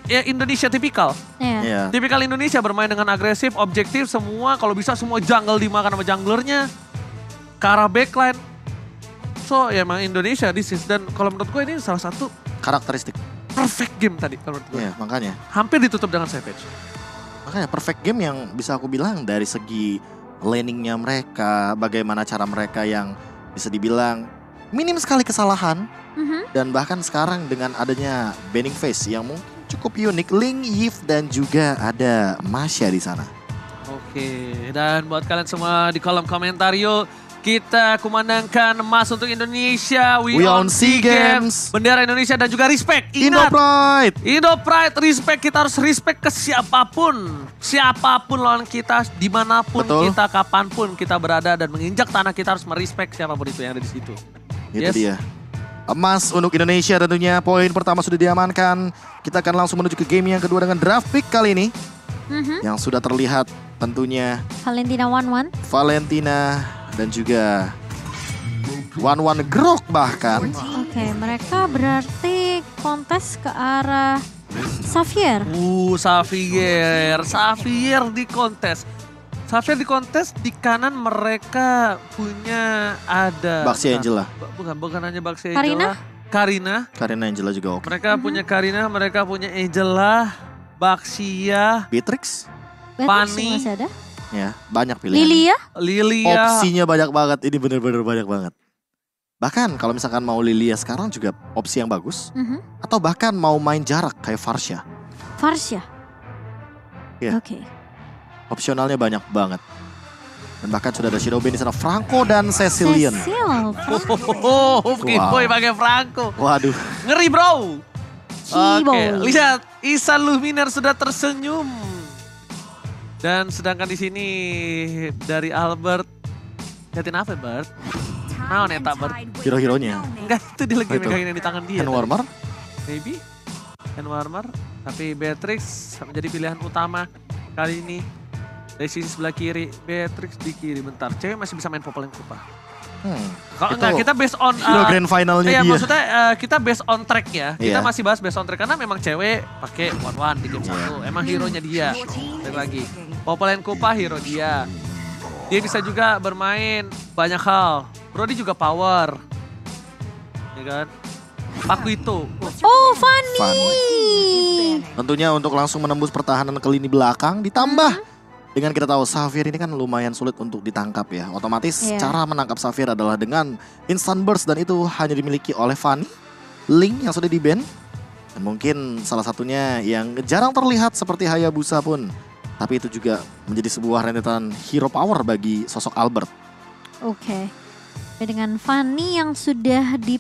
ya Indonesia tipikal. Iya. Tipikal Indonesia bermain dengan agresif, objektif semua. Kalau bisa semua jungle dimakan sama junglernya. Ke arah backline. So ya emang Indonesia this is. Dan kalau menurut gue ini salah satu Karakteristik. perfect game tadi kalau menurut gue. Iya, makanya. Hampir ditutup dengan Savage. Makanya perfect game yang bisa aku bilang dari segi laningnya mereka, bagaimana cara mereka yang bisa dibilang minim sekali kesalahan. Dan bahkan sekarang dengan adanya banning phase yang mungkin cukup unik, Ling, Yves dan juga ada Masya di sana. Oke, dan buat kalian semua di kolom komentar yuk kita kumandangkan emas untuk Indonesia. We on SEA Games. Bendera Indonesia dan juga respect. Indo Ingat, Pride. Indo Pride, respect. Kita harus respect ke siapapun. Siapapun lawan kita, dimanapun Betul. kita, kapanpun kita berada dan menginjak tanah, kita harus merespect siapapun itu yang ada di situ. Itu dia. Emas untuk Indonesia tentunya, poin pertama sudah diamankan. Kita akan langsung menuju ke game yang kedua dengan draft pick kali ini. Yang sudah terlihat tentunya Valentina 1-1. Valentina dan juga 1-1 Grok bahkan. Oke, mereka berarti kontes ke arah Xavier. Xavier di kontes. Xavier di kontes, di kanan mereka punya ada Baxi Angela. Bukan hanya Baxi Karina? Angela. Karina Angela juga oke. Mereka punya Karina, mereka punya Angela, Baxia, Beatrix. Fanny. Masih ada. Ya, banyak pilihan. Lilia. Lilia. Opsinya banyak banget. Ini bener-bener banyak banget. Bahkan kalau misalkan mau Lilia sekarang juga opsi yang bagus. Atau bahkan mau main jarak kayak Farsha. Iya. Oke. Opsionalnya banyak banget. Dan bahkan sudah ada Shinobi di sana. Franco dan Cecilian. Boy pakai Franco. Waduh. Ngeri bro. Cibo. Oke, lihat Isan Luminer sudah tersenyum. Dan sedangkan di sini dari Albert, liatin apa Bert? Naon eta Bert? Hero-heronya. Enggak, itu dia lagi Itu. megangin yang di tangan dia. Hand warmer. Maybe hand warmer, tapi Beatrix menjadi pilihan utama kali ini. Dari sisi sebelah kiri, Beatrix di kiri. Bentar, cewek masih bisa main Popol yang Kupa. Kalau enggak, kita based on grand finalnya iya, dia. maksudnya kita based on track ya. Kita Iya. masih bahas based on track karena memang cewek pakai 1-1 di game 1. Emang hero-nya dia. Balik lagi. Popol yang Kupa hero dia. Dia bisa juga bermain banyak hal. Brody juga power. Ya kan? Paku itu. Oh, Fanny. Tentunya untuk langsung menembus pertahanan ke lini belakang. Ditambah dengan kita tahu Xavier ini kan lumayan sulit untuk ditangkap ya. Otomatis cara menangkap Xavier adalah dengan instant burst. Dan itu hanya dimiliki oleh Fanny, Ling yang sudah di-ban. Dan mungkin salah satunya yang jarang terlihat seperti Hayabusa pun. Tapi itu juga menjadi sebuah rentetan hero power bagi sosok Albert. Oke. Dengan Fanny yang sudah di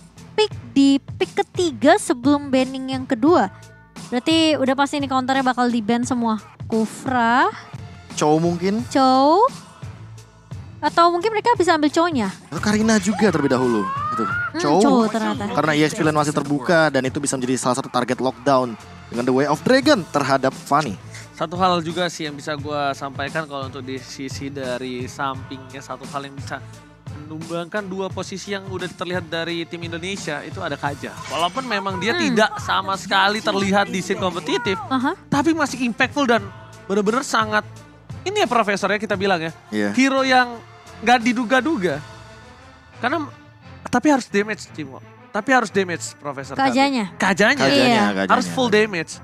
pick ketiga sebelum banning yang kedua. Berarti udah pasti nih counternya bakal di-ban semua. Kufra, Chow mungkin. Chow, atau mungkin mereka bisa ambil Chow-nya. Atau Karina juga terlebih dahulu. Itu. Chow ternyata. Karena EXP lane masih terbuka dan itu bisa menjadi salah satu target lockdown dengan The Way of Dragon terhadap Fanny. Satu hal juga sih yang bisa gue sampaikan kalau untuk di sisi dari sampingnya, satu hal yang bisa menumbangkan dua posisi yang udah terlihat dari tim Indonesia itu ada Kaja. Walaupun memang dia tidak sama sekali terlihat di scene kompetitif, tapi masih impactful dan benar-benar sangat, ini ya profesornya kita bilang ya, hero yang gak diduga-duga. Karena, tapi harus damage Cimo. Tapi harus damage Profesor Kajanya. Kajanya. Harus full damage.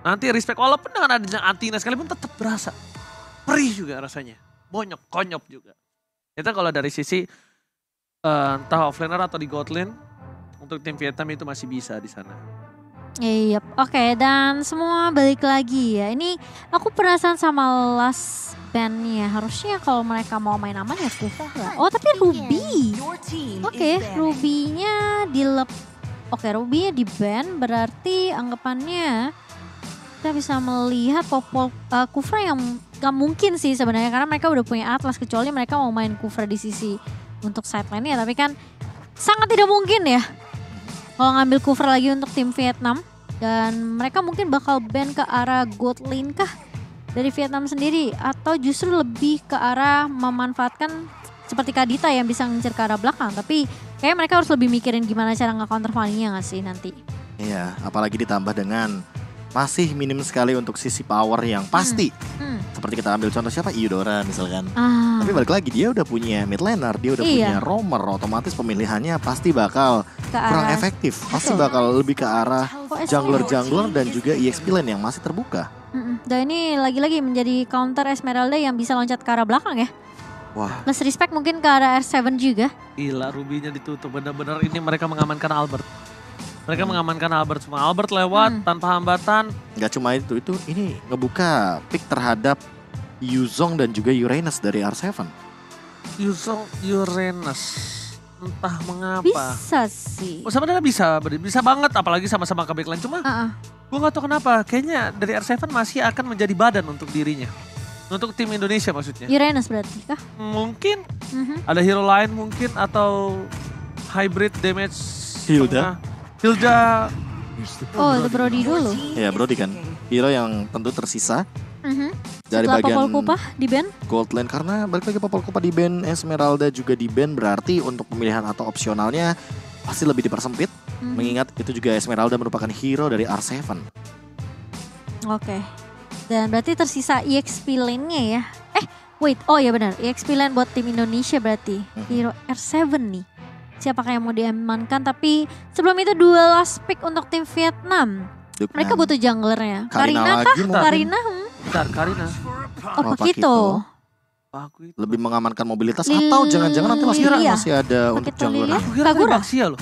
Nanti respect, walaupun dengan adanya Antina sekalipun tetap berasa. Perih juga rasanya. Bonyok, konyop juga. Itu kalau dari sisi entah offlaner atau di godlane, untuk tim Vietnam itu masih bisa di sana. Iya, oke, dan semua balik lagi ya. Ini aku penasaran sama last bandnya. Harusnya kalau mereka mau main aman ya Kufra. Oh tapi Ruby. Oke, Ruby-nya Ruby-nya di ban, berarti anggapannya kita bisa melihat Kufra yang gak mungkin sih sebenarnya karena mereka udah punya Atlas, kecuali mereka mau main Kufra di sisi untuk sideline-nya, tapi kan sangat tidak mungkin ya kalau ngambil Kufra lagi untuk tim Vietnam. Dan mereka mungkin bakal ban ke arah God lane kah dari Vietnam sendiri, atau justru lebih ke arah memanfaatkan seperti Kadita yang bisa ngincer ke arah belakang. Tapi kayaknya mereka harus lebih mikirin gimana cara nge-counter Fanny-nya gak sih nanti. Iya, apalagi ditambah dengan masih minim sekali untuk sisi power yang pasti. Seperti kita ambil contoh siapa? Eudora misalkan. Tapi balik lagi dia udah punya mid laner, dia udah punya roamer, otomatis pemilihannya pasti bakal kurang efektif. Pasti bakal lebih ke arah jungler-jungler dan juga EXP lane yang masih terbuka. Dan ini lagi-lagi menjadi counter Esmeralda yang bisa loncat ke arah belakang ya. Wah. Plus respect mungkin ke arah R7 juga. Gila, Ruby-nya ditutup. Bener-bener ini mereka mengamankan Albert. Mereka mengamankan Albert semua. Albert lewat tanpa hambatan. Gak cuma itu ini ngebuka pick terhadap Yuzong dan juga Uranus dari R7. Yuzong, Uranus. Entah mengapa. Bisa sih. Sebenarnya bisa banget apalagi sama-sama ke backline. Cuma gue gak tahu kenapa. Kayaknya dari R7 masih akan menjadi badan untuk dirinya. Untuk tim Indonesia maksudnya. Uranus berarti kah? Mungkin. Ada hero lain mungkin atau hybrid damage. Hilda. Oh, itu Brody dulu. Ya Brody kan. Hero yang tentu tersisa. Dari setelah bagian Popol Kupa di ban. Gold lane karena balik lagi Popol Kupa di ban, Esmeralda juga di ban, berarti untuk pemilihan atau opsionalnya pasti lebih dipersempit. Mengingat itu juga Esmeralda merupakan hero dari R7. Oke. Dan berarti tersisa EXP lane-nya ya. Wait, oh ya benar, EXP lane buat tim Indonesia berarti. Hero R7 nih. Siapakah yang mau diamankan, tapi sebelum itu dua last pick untuk tim Vietnam. Mereka butuh junglernya. Karina kah? Karina? Bentar, Karina. Oh, Pakito. Lebih mengamankan mobilitas atau jangan-jangan nanti masih ada untuk jungler. Kagura loh.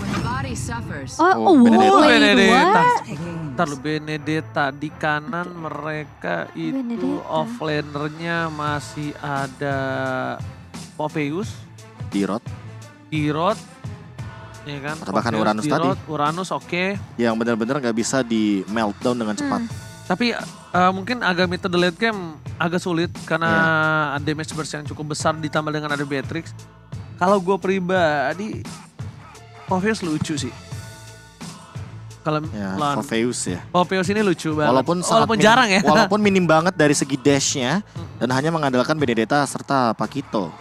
Benedetta. Bentar lu, Benedetta di kanan mereka itu offlanernya masih ada Popeyus, Dirot, ya kan? atau bahkan Uranus tadi. Uranus oke. Yang benar-benar gak bisa di meltdown dengan cepat. Tapi mungkin agak metode late game agak sulit karena damage burst yang cukup besar ditambah dengan ada Beatrix. Kalau gue pribadi, Popeyus lucu sih. Kalau Popeyus ini lucu banget. Walaupun jarang ya. Walaupun minim banget dari segi dashnya dan hanya mengandalkan Benedetta serta Pakito.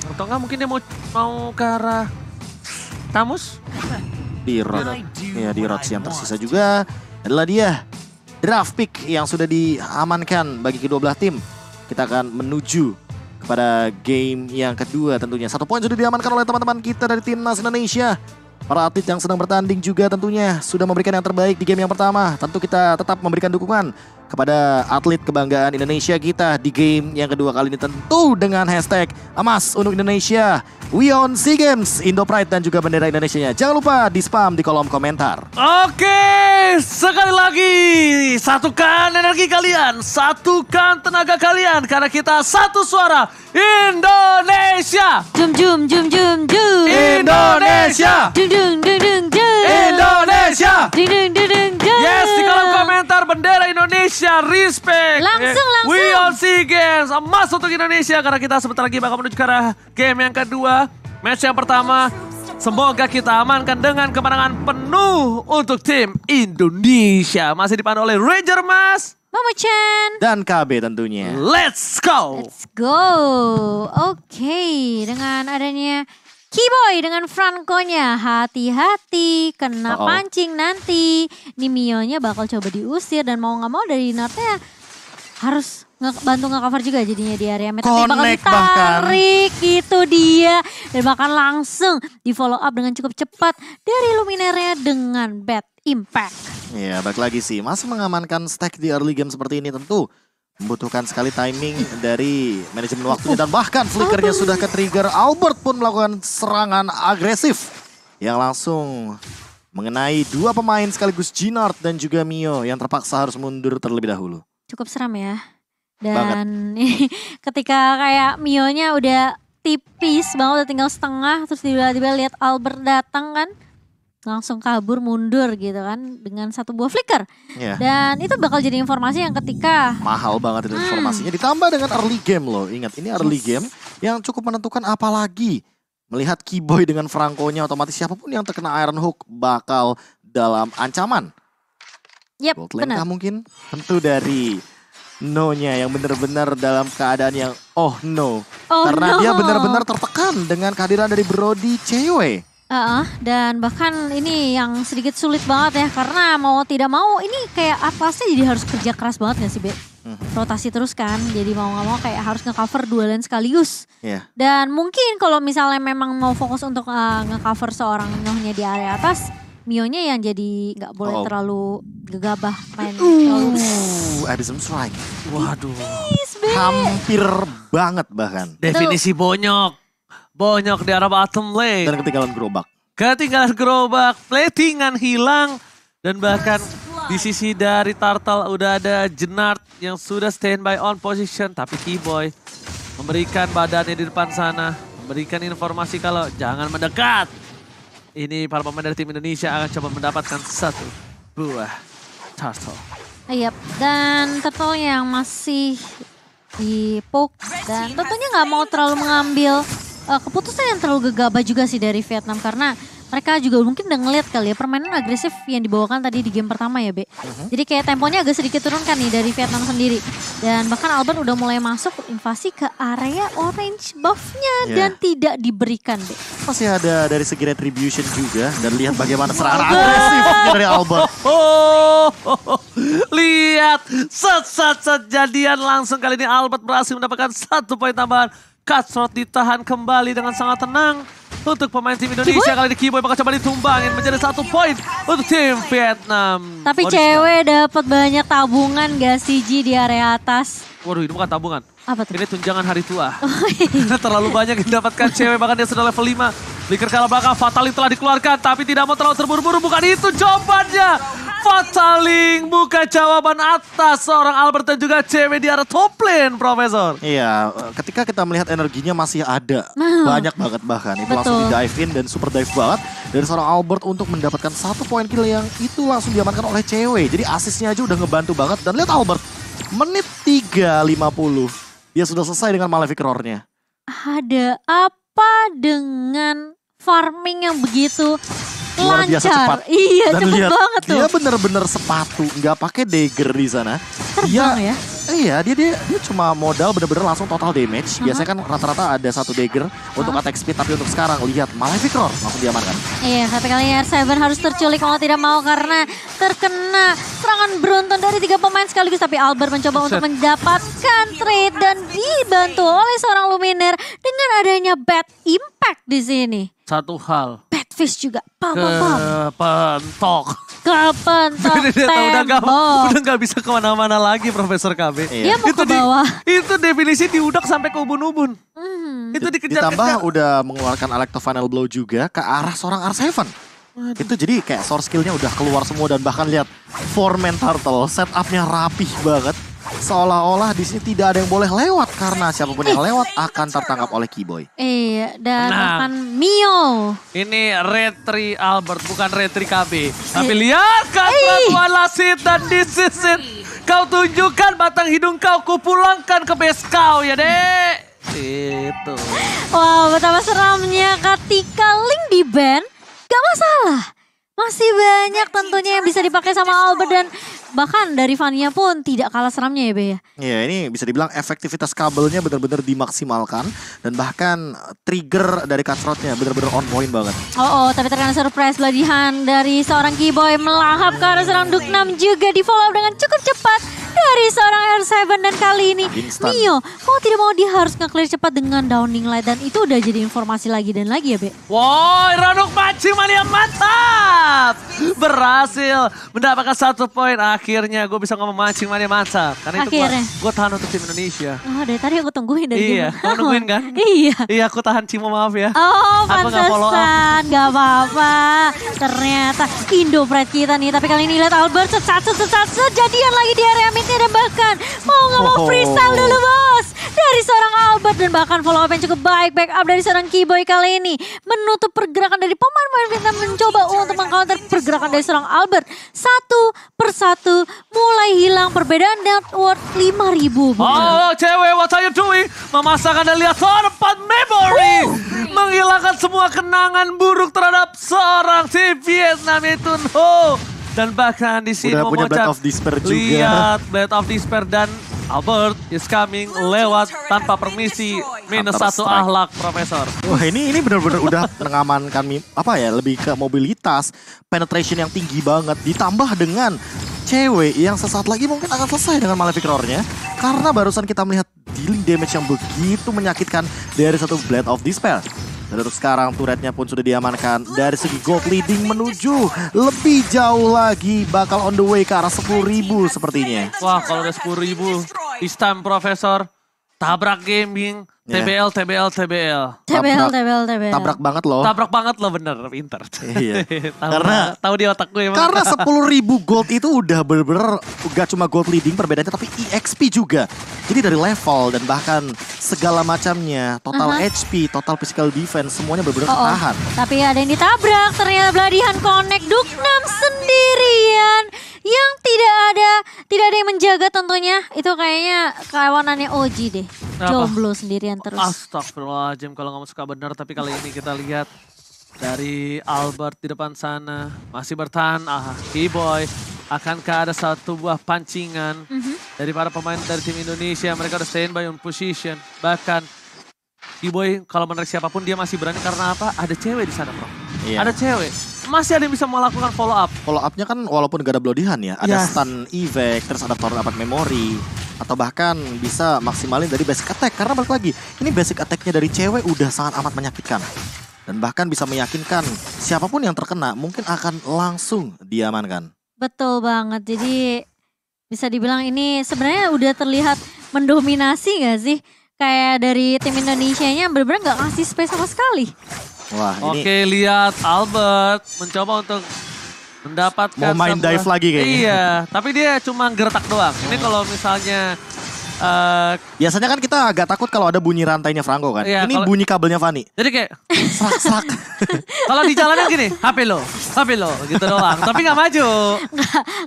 Atau enggak mungkin dia mau ke arah Tamus? Dirot. Ya Dirot yang tersisa juga adalah dia. Draft pick yang sudah diamankan bagi kedua belah tim. Kita akan menuju kepada game yang kedua tentunya. 1 poin sudah diamankan oleh teman-teman kita dari Timnas Indonesia. Para atlet yang sedang bertanding juga tentunya sudah memberikan yang terbaik di game yang pertama. Tentu kita tetap memberikan dukungan kepada atlet kebanggaan Indonesia kita di game yang kedua kali ini, tentu dengan hashtag emas untuk Indonesia, We on SEA Games, Indo Pride dan juga bendera Indonesianya. Jangan lupa di spam di kolom komentar. Oke, sekali lagi satukan energi kalian, satukan tenaga kalian karena kita satu suara Indonesia. Jum. Indonesia. Dung. Indonesia. Dung. Yes, di kolom komentar bendera Indonesia, respect. Langsung. We on SEA Games, emas untuk Indonesia karena kita sebentar lagi bakal menuju ke arah game yang kedua. Match yang pertama, semoga kita amankan dengan kemenangan penuh untuk tim Indonesia. Masih dipandu oleh Ranger Mas, Mama Chan, dan KB tentunya. Let's go. Oke, dengan adanya Keyboy dengan Franco-nya, hati-hati kena pancing nanti. Ini Mio-nya bakal coba diusir dan mau gak mau dari Natnya harus bantu nge-cover juga jadinya di area mid. Tapi bakal ditarik, itu dia. Dan bakal langsung di follow up dengan cukup cepat dari Luminaire dengan bad impact. Ya, balik lagi sih, masih mengamankan stack di early game seperti ini tentu membutuhkan sekali timing dari manajemen waktunya dan bahkan flickernya sudah ke-trigger. Albert pun melakukan serangan agresif yang langsung mengenai dua pemain sekaligus Ginard dan juga Mio yang terpaksa harus mundur terlebih dahulu. Cukup seram ya. Dan ketika kayak Mio-nya udah tipis banget, udah tinggal setengah, terus tiba-tiba lihat Albert datang kan, langsung kabur mundur gitu kan dengan satu buah flicker. Dan itu bakal jadi informasi yang ketika mahal banget itu informasinya, ditambah dengan early game loh. Ingat ini early game yang cukup menentukan, apalagi melihat Keyboy dengan Franco-nya, otomatis siapapun yang terkena Iron Hook bakal dalam ancaman. Yep, benar. Mungkin tentu dari No-nya yang benar-benar dalam keadaan yang karena dia benar-benar tertekan dengan kehadiran dari Brody cewek. Dan bahkan ini yang sedikit sulit banget ya karena mau tidak mau ini kayak Atlasnya jadi harus kerja keras banget gak sih Be? Rotasi terus kan, jadi mau gak mau kayak harus nge-cover 2 lane sekaligus. Dan mungkin kalau misalnya memang mau fokus untuk nge-cover seorang Nyohnya di area atas, Mionya yang jadi gak boleh terlalu gegabah main. Abyssal Strike. Waduh. Hampir banget bahkan. Definisi bonyok. Bonyok di arah bottom lane. Dan ketinggalan gerobak. Ketinggalan gerobak, platingan hilang. Dan bahkan di sisi dari Turtle udah ada Jenard yang sudah standby on position. Tapi Keyboy memberikan badannya di depan sana. Memberikan informasi kalau jangan mendekat. Ini para pemain dari tim Indonesia akan coba mendapatkan 1 buah Turtle. Iya, dan Turtle yang masih di poke. Dan tentunya gak mau terlalu mengambil keputusan yang terlalu gegabah juga sih dari Vietnam karena mereka juga mungkin udah ngeliat kali ya permainan agresif yang dibawakan tadi di game pertama ya Be. Jadi kayak temponya agak sedikit turunkan nih dari Vietnam sendiri. Dan bahkan Albert udah mulai masuk invasi ke area orange buffnya dan tidak diberikan Be. Masih ada dari segi retribution juga dan lihat bagaimana serangan agresif dari Albert. Lihat set jadian langsung kali ini Albert berhasil mendapatkan 1 poin tambahan. Cutthroat ditahan kembali dengan sangat tenang untuk pemain tim Indonesia. Kali ini Keyboy bakal coba ditumbangin menjadi 1 poin untuk tim Vietnam. Tapi cewek dapat banyak tabungan gak sih Ji di area atas? Waduh, ini bukan tabungan. Apa tuh? Ini tunjangan hari tua. Terlalu banyak yang didapatkan cewek, bahkan dia sudah level 5. Flicker ke arah belakang, Fataling telah dikeluarkan tapi tidak mau terlalu terburu-buru. Bukan itu jawabannya. Fataling bukan jawaban atas seorang Albert dan juga cewek di arah top lane, Profesor. Iya, ketika kita melihat energinya masih ada. Banyak banget bahkan. Itu langsung di dive in dan super dive banget. Dari seorang Albert untuk mendapatkan 1 poin kill yang itu langsung diamankan oleh cewek. Jadi asisnya aja udah ngebantu banget. Dan lihat Albert, menit 3.50. Dia sudah selesai dengan Malefic Roar-nya. Ada apa dengan farming yang begitu luar biasa cepat. Iya, dan cepet lihat, banget tuh. Dia bener-bener sepatu, nggak pakai dagger di sana. Terbang ya? Iya, dia cuma modal bener-bener langsung total damage. Biasanya kan rata-rata ada 1 dagger untuk attack speed, tapi untuk sekarang lihat Malefic Roar langsung diamankan. Iya, tapi kali ini R7 harus terculik mau tidak mau karena terkena serangan beruntun dari 3 pemain sekaligus. Tapi Albert mencoba untuk mendapatkan trade dan dibantu oleh seorang Luminaire dengan adanya bad impact di sini. Satu hal. Badfish juga. Kepentok. Kepentok tembok. Udah gak bisa kemana-mana lagi Profesor KB. Dia mau ke bawah. Itu definisi diudak sampai ke ubun-ubun. Itu dikejar. Ditambah udah mengeluarkan Electro Final Blow juga ke arah seorang R7. Itu jadi kayak source skillnya udah keluar semua dan bahkan lihat 4-man turtle setupnya rapih banget. Seolah-olah di sini tidak ada yang boleh lewat karena siapapun yang lewat akan tertangkap oleh Keyboy. Iya, dan akan Mio. Ini Retri Albert, bukan Retri KB. Tapi lihat Cutthroat Lasit dan disisit. Kau tunjukkan batang hidung kau, kupulangkan ke base kau ya dek. Itu. Wow, betapa seramnya ketika Link di ban. Gak masalah. Masih banyak tentunya yang bisa dipakai sama Albert dan bahkan dari Vania pun tidak kalah seramnya ya Be ya. Iya, ini bisa dibilang efektivitas kabelnya benar-benar dimaksimalkan dan bahkan trigger dari Cutthroat-nya benar-benar on point banget. Tapi terkena surprise beladihan dari seorang Keyboy melahap ke arah seorang Duknam juga di follow dengan cukup cepat dari seorang R7 dan kali ini Instant. Mio mau tidak mau dia harus nge-clear cepat dengan downing light dan itu udah jadi informasi lagi dan lagi ya Be. Woi, Ranuk mancing mania mantap. Berhasil mendapatkan 1 poin. Akhirnya gue bisa ngomong mancing mania mantap. Karena itu gue tahan untuk tim Indonesia. Dari tadi aku tungguin dari Iya, kamu nungguin kan? Iya. Iya, aku tahan Cimo, maaf ya. Pantesan, gak apa-apa. Ternyata Indo Pride kita nih. Tapi kali ini lihat Albert sejadian lagi di area midnya dan bahkan mau gak mau freestyle dulu bos. Dari seorang Albert dan bahkan follow up yang cukup baik. Back up dari seorang Keyboy kali ini. Menutup pergerakan dari pemain-pemain Vietnam mencoba untuk mengcounter pergerakan dari seorang Albert. Satu persatu mulai hilang perbedaan net worth 5.000. Cewek, what are you doing? Memasangkan dan lihat tempat memory. Menghilangkan semua kenangan buruk terhadap seorang si Vietnam itu. Dan bahkan di sini udah punya Blade of Despair juga. Lihat Blade of Despair dan Albert is coming lewat tanpa permisi. Minus Counter 1 strike. ahlak, Profesor. Wah ini benar-benar udah mengamankan lebih ke mobilitas, penetration yang tinggi banget ditambah dengan cewek yang sesaat lagi mungkin akan selesai dengan Malefic Roar-nya karena barusan kita melihat dealing damage yang begitu menyakitkan dari satu Blade of Despair. Dan untuk sekarang turretnya pun sudah diamankan. Dari segi gold leading menuju lebih jauh lagi bakal on the way ke arah 10.000 sepertinya. Wah, kalau udah 10.000, this time Profesor, tabrak gaming, TBL. Tabrak banget loh. Tabrak banget loh, bener, pinter. Iya. Tahu di otak gue emang. Karena 10.000 gold itu udah bener-bener gak cuma gold leading perbedaannya tapi EXP juga. Jadi dari level dan bahkan segala macamnya, total HP, total physical defense semuanya bener-bener ketahan. Tapi ada yang ditabrak, ternyata Bloodihan Connect Dugnam sendirian yang tidak ada yang menjaga tentunya. Itu kayaknya kawanannya Oji deh. Jomblo sendirian terus. Astagfirullahaladzim kalau nggak suka benar, tapi kali ini kita lihat dari Albert di depan sana masih bertahan. K-Boy, akankah ada satu buah pancingan dari para pemain dari tim Indonesia? Mereka udah standby on position. Bahkan K-Boy kalau menarik siapapun dia masih berani karena apa? Ada cewek di sana, bro. Iya. Ada cewek. Masih ada yang bisa melakukan follow up. Follow up-nya kan walaupun gak ada bloodihan ya, ada stun evac, terus ada turn dapat memory, atau bahkan bisa maksimalin dari basic attack. Karena balik lagi, ini basic attack-nya dari cewek udah sangat amat menyakitkan. Dan bahkan bisa meyakinkan siapapun yang terkena mungkin akan langsung diamankan. Betul banget, jadi bisa dibilang ini sebenarnya udah terlihat mendominasi gak sih? Kayak dari tim Indonesianya bener-bener gak ngasih space sama sekali. Wah ini Oke, lihat Albert mencoba untuk mendapatkan mau main dive lagi kayaknya. Iya, tapi dia cuma gertak doang. Ini kalau misalnya Biasanya kan kita agak takut kalau ada bunyi rantainya Franco kan. Iya, Ini bunyi kabelnya Fanny. jadi kayak Serak-serak. kalau di jalanan gini, HP lo gitu doang. Tapi nggak maju.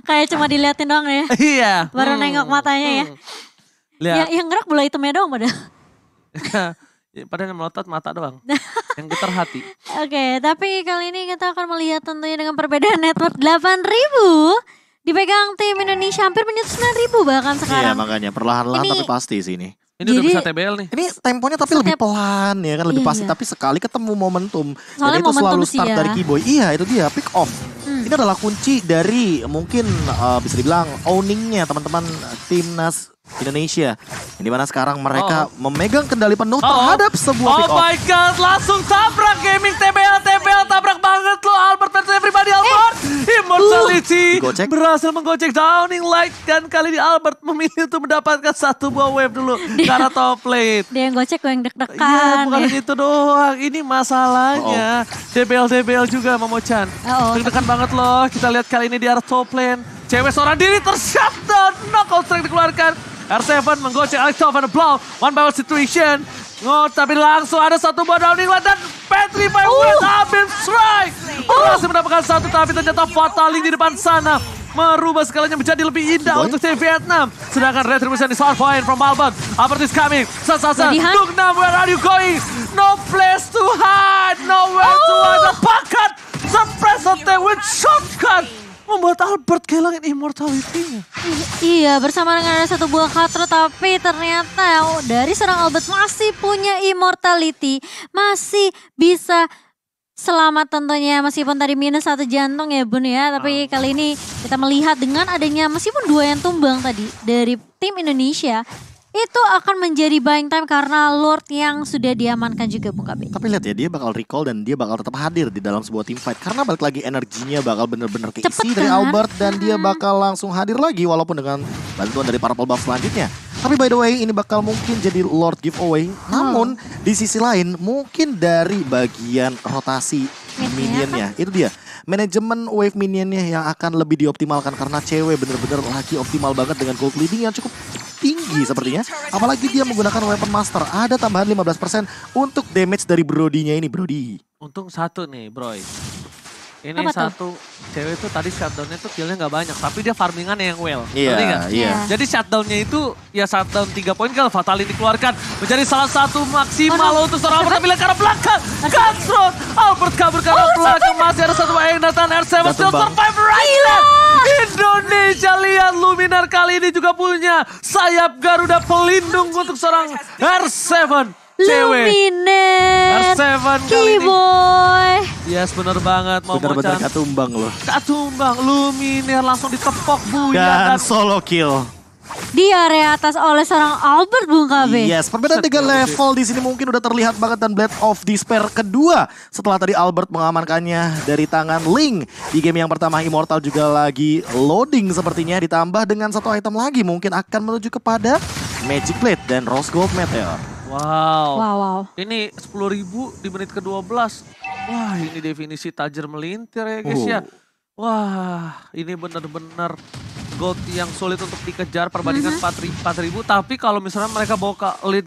Kayak cuma diliatin doang ya. Iya. Baru nengok matanya ya. Lihat. Yang gerak bola hitamnya doang padahal. Padahal yang melotot mata doang. Yang getar hati. Oke, tapi kali ini kita akan melihat tentunya dengan perbedaan network 8.000. Dipegang tim Indonesia hampir menyentuh 9.000 bahkan Iya sekarang. makanya perlahan-lahan Ini- tapi pasti sih ini. Ini udah Jadi- bisa TBL nih. Ini temponya tapi lebih pelan ya kan, lebih Iya, pasti. iya. Tapi sekali ketemu momentum. Soalnya dan itu momentum selalu sih start ya. dari K-Boy. Iya itu dia, pick off. Ini adalah kunci dari mungkin bisa dibilang owningnya teman-teman timnas Indonesia. Yang dimana sekarang mereka memegang kendali penuh terhadap sebuah Oh pick off. my god, langsung tabrak gaming TBL, tabrak banget lo Albert versus everybody Albert. Immortality Gocek. berhasil menggocek Downing Light dan kali ini Albert memilih untuk mendapatkan satu buah wave dulu karena top lane. Dia yang gocek, gue yang Iya, deg-degan. bukan ya. itu doang. Ini masalahnya. DBL juga Momochan. Deg-degan banget loh. Kita lihat kali ini di arah top lane. Cewek seorang diri tershutdown. Knockout strike dikeluarkan. R7 menggocek Alex Van Blau. One by one situation. Tapi langsung ada satu buah Downing Light dan Petri by West Abim Strike. Berhasil mendapatkan satu tapi ternyata Fatali di depan sana. Merubah segalanya menjadi lebih indah untuk tim Vietnam. Sedangkan Retribution di start point from Albert. Albert is coming. Sasa. Dugnam, where are you going? No place to hide. Nowhere to hide. Pakat. Suppress attack with shotgun. Membuat Albert kehilangan immortality-nya. Iya, bersama dengan ada satu buah katro, tapi ternyata dari seorang Albert masih punya immortality, masih bisa selamat tentunya meskipun tadi minus 1 jantung ya Bun ya. Tapi kali ini kita melihat dengan adanya meskipun 2 yang tumbang tadi dari tim Indonesia, itu akan menjadi buying time karena Lord yang sudah diamankan juga Bung KB. Tapi lihat ya, dia bakal recall dan dia bakal tetap hadir di dalam sebuah team fight. Karena balik lagi energinya bakal bener-bener keisi Cepet dari kan? Albert. Dan dia bakal langsung hadir lagi walaupun dengan bantuan dari para buff selanjutnya. Tapi by the way ini bakal mungkin jadi Lord giveaway. Namun di sisi lain mungkin dari bagian rotasi minionnya. Itu dia. Manajemen wave minionnya yang akan lebih dioptimalkan. Karena cewek bener-bener lagi optimal banget dengan gold leading yang cukup tinggi sepertinya. Apalagi dia menggunakan weapon master. Ada tambahan 15% untuk damage dari Brody-nya ini. Brody. Untung satu nih, Bro. Ini Apa tuh? satu cewek tuh tadi shutdownnya tuh killnya nggak banyak, tapi dia farmingannya yang well. Iya, Ngerti nggak? iya. Jadi shutdownnya itu ya shutdown 3 poin kalau Fatality dikeluarkan. Menjadi salah satu maksimal untuk seorang Albert, tapi lihat ke arah belakang. Cutthroat, Albert kabur ke arah belakang. Masih ada satu yang datang, R7 still survive right now. Indonesia lihat Luminar kali ini juga punya sayap Garuda pelindung untuk seorang R7. Cewek. Luminar, R7 kali ini. Kiboy. Yes, bener banget. Mau Benar-benar Mocan. katumbang loh. Katumbang, Luminar langsung ditepok Dan Buya. solo kill. Di area atas oleh seorang Albert Bung KB. Yes, perbedaan 3 level di sini mungkin udah terlihat banget dan Blade of Despair kedua setelah tadi Albert mengamankannya dari tangan Link. Di game yang pertama Immortal juga lagi loading sepertinya, ditambah dengan satu item lagi mungkin akan menuju kepada Magic Blade dan Rose Gold Meteor. Wow. Ini 10.000 di menit ke-12. Wah, ini definisi tajir melintir ya guys ya. Wah, ini benar-benar gold yang sulit untuk dikejar perbandingan 4.000. Tapi kalau misalnya mereka bawa ke late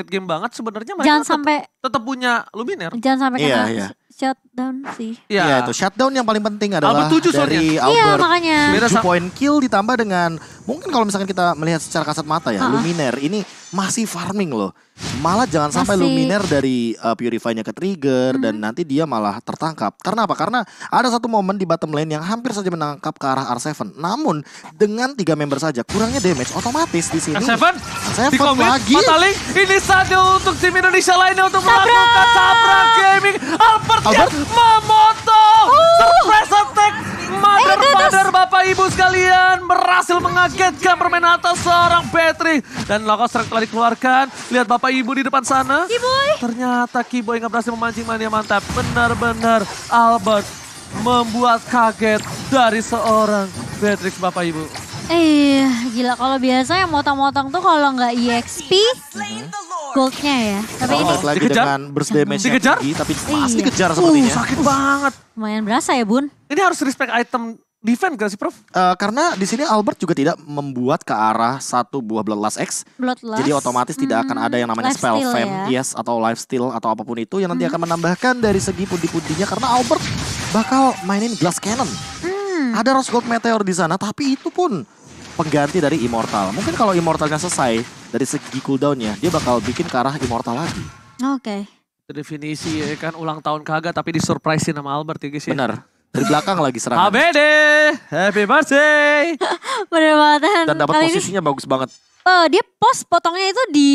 game banget, sebenarnya mereka Jangan sampai tetap punya Luminar. Jangan sampai kena Iya. shutdown sih. Iya, itu shutdown yang paling penting adalah Albert 7 dari Iya, Albert. makanya. Beda 7 point kill ditambah dengan mungkin kalau misalkan kita melihat secara kasat mata ya, Luminar ini masih farming loh. Malah jangan sampai Masih. Luminar dari Purify-nya ke trigger dan nanti dia malah tertangkap. Karena apa? Karena ada satu momen di bottom lane yang hampir saja menangkap ke arah R7. Namun dengan 3 member saja kurangnya damage otomatis di sini. R7 R7 di komit, lagi. Fataling. Ini saatnya untuk tim Indonesia lainnya untuk melakukan Sabra Gaming. Albert memotong. Surprise attack. Mother Bapak Ibu sekalian berhasil mengagetkan permainan atas seorang Patrick. Dan Loco Strike telah dikeluarkan. Lihat Bapak Ibu di depan sana. Kiboy. Ternyata Kiboy nggak berhasil memancing mania mantap. Benar-benar Albert membuat kaget dari seorang Patrick Bapak Ibu. Gila kalau biasa yang motong-motong tuh kalau nggak EXP goldnya ya. Tapi ini Balik lagi Dikejar? dengan burst damage yang Dikejar? tinggi tapi pasti Iya. dikejar sepertinya. Sakit banget. lumayan berasa ya Bun. Ini harus respect item defense gak sih Prof? Karena di sini Albert juga tidak membuat ke arah satu buah Bloodlust X. Bloodlust. Jadi otomatis tidak akan ada yang namanya spell Lifesteal fam, ya. yes, atau lifesteal atau apapun itu yang nanti akan menambahkan dari segi pundi-pundinya karena Albert bakal mainin Glass Cannon. Ada Rose Gold Meteor di sana, tapi itu pun pengganti dari Immortal. Mungkin kalau Immortalnya selesai dari segi cooldownnya, dia bakal bikin ke arah Immortal lagi. Oke. Definisi ya kan ulang tahun kagak tapi disurprisein sama Albert ya guys ya. Benar. Dari belakang lagi serangan. ABD, happy birthday. Bener banget. Dan dapat Kali ini, posisinya bagus banget. dia pos potongnya itu di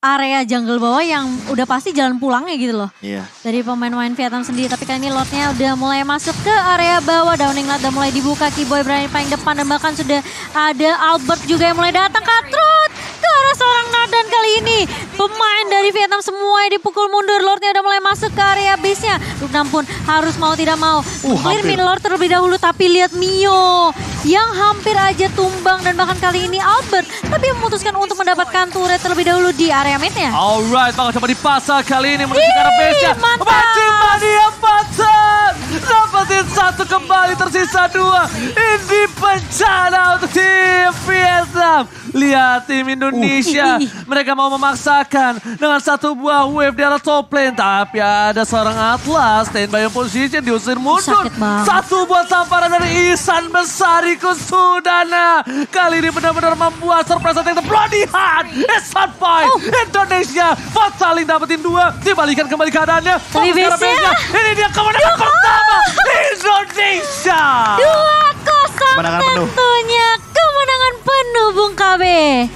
area jungle bawah yang udah pasti jalan pulangnya gitu loh. Iya. Dari pemain-pemain Vietnam sendiri. Tapi kali ini lotnya udah mulai masuk ke area bawah. Downing lot udah mulai dibuka. Kiboy berani paling depan. Dan bahkan sudah ada Albert juga yang mulai datang. Cutthroat ke arah seorang Nadan kali ini. Pemain dari Vietnam semua yang dipukul mundur. Lordnya udah mulai masuk ke area base-nya. Luknam pun harus mau tidak mau. Clear hampir. mid Lord terlebih dahulu. Tapi lihat Mio yang hampir aja tumbang. Dan bahkan kali ini Albert tapi memutuskan untuk mendapatkan turret terlebih dahulu di area midnya. Alright, bakal coba dipasang kali ini menuju ke arah base-nya. mantap. Mancing mania patah. Dapetin satu kembali, tersisa 2. Ini bencana untuk tim Vietnam. Lihat tim Indonesia. Mereka mau memaksakan dengan satu buah wave di arah top lane. Tapi ada seorang Atlas standby position diusir mundur. Sakit banget. Satu buah tamparan dari Ihsan Besari Kusudana. Kali ini benar-benar membuat surprise attack the bloody hand. Ihsan fight. Indonesia. Fataling dapetin 2. Dibalikan kembali keadaannya. Tapi Fokus ke arah base-nya. base-nya. Ini dia kemenangan pertama. Indonesia. 2-0 Kemenangan penuh. tentunya kemenangan penuh Bung KB.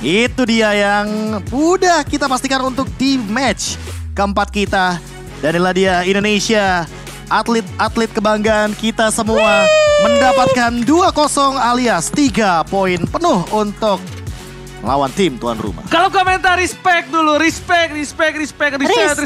Itu dia yang udah kita pastikan untuk di match keempat kita. Dan inilah dia Indonesia, atlet-atlet kebanggaan kita semua mendapatkan 2-0 alias 3 poin penuh untuk lawan tim tuan rumah. Kalau komentar respect dulu, respect kemenangan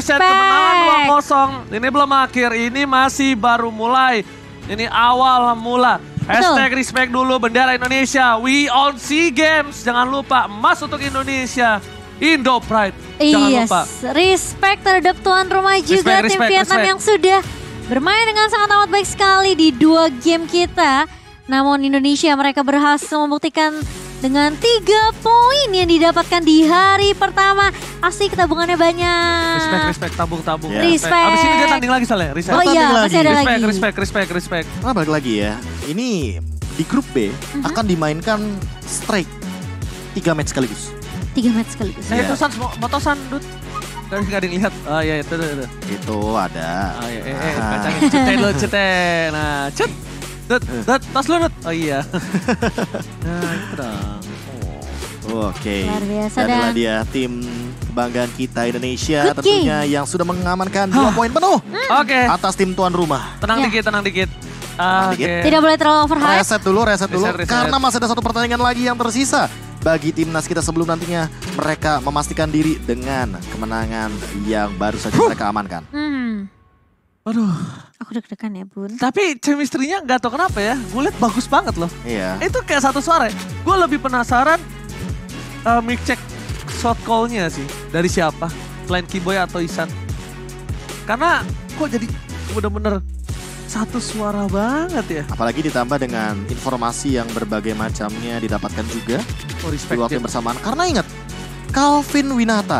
2-0. Ini belum akhir, ini masih baru mulai. Ini awal mula. Hashtag respect dulu bendera Indonesia. We on SEA Games. Jangan lupa emas untuk Indonesia. Indo Pride. Jangan lupa. Respect terhadap tuan rumah juga tim Vietnam yang sudah bermain dengan sangat amat baik sekali di 2 game kita. Namun Indonesia mereka berhasil membuktikan dengan 3 poin yang didapatkan di hari pertama. Asik, tabungannya banyak. Respect, tabung. Ya. Respect. Abis ini dia tanding lagi soalnya, reset. Oh iya, Tanding masih ada lagi. Respect. Nah, balik lagi ya. Ini di grup B akan dimainkan strike 3 match sekaligus. 3 match sekaligus. Nah Iya. itu Sans, motosan, Dut. Gak ada yang lihat. Oh iya, itu. Itu ada. Oh iya, kacangin. Cete dulu, cete. Nah, cet. Dut, tas lu, Dut. Oh iya. Nah, itu dong. Oke. Luar biasa, Dan inilah dan dia tim kebanggaan kita Indonesia Good tentunya yang sudah mengamankan 2 poin penuh Oke, atas tim tuan rumah. tenang Ya. dikit. dikit. Oke. tidak boleh terlalu overhype. Reset dulu Reset. karena masih ada 1 pertandingan lagi yang tersisa bagi timnas kita sebelum nantinya mereka memastikan diri dengan kemenangan yang baru saja mereka amankan. Aduh, Aku deg-degan ya, Bun. tapi chemistry-nya nggak tahu kenapa ya. Gue liat bagus banget loh. Iya. Itu kayak satu suara. Gue lebih penasaran mic check shot call-nya sih. Dari siapa? Selain Kiboy atau Isan. Karena kok jadi bener-bener satu suara banget ya. Apalagi ditambah dengan informasi yang berbagai macamnya didapatkan juga Oh, di respect waktu dia. yang bersamaan. Karena ingat, Calvin Winata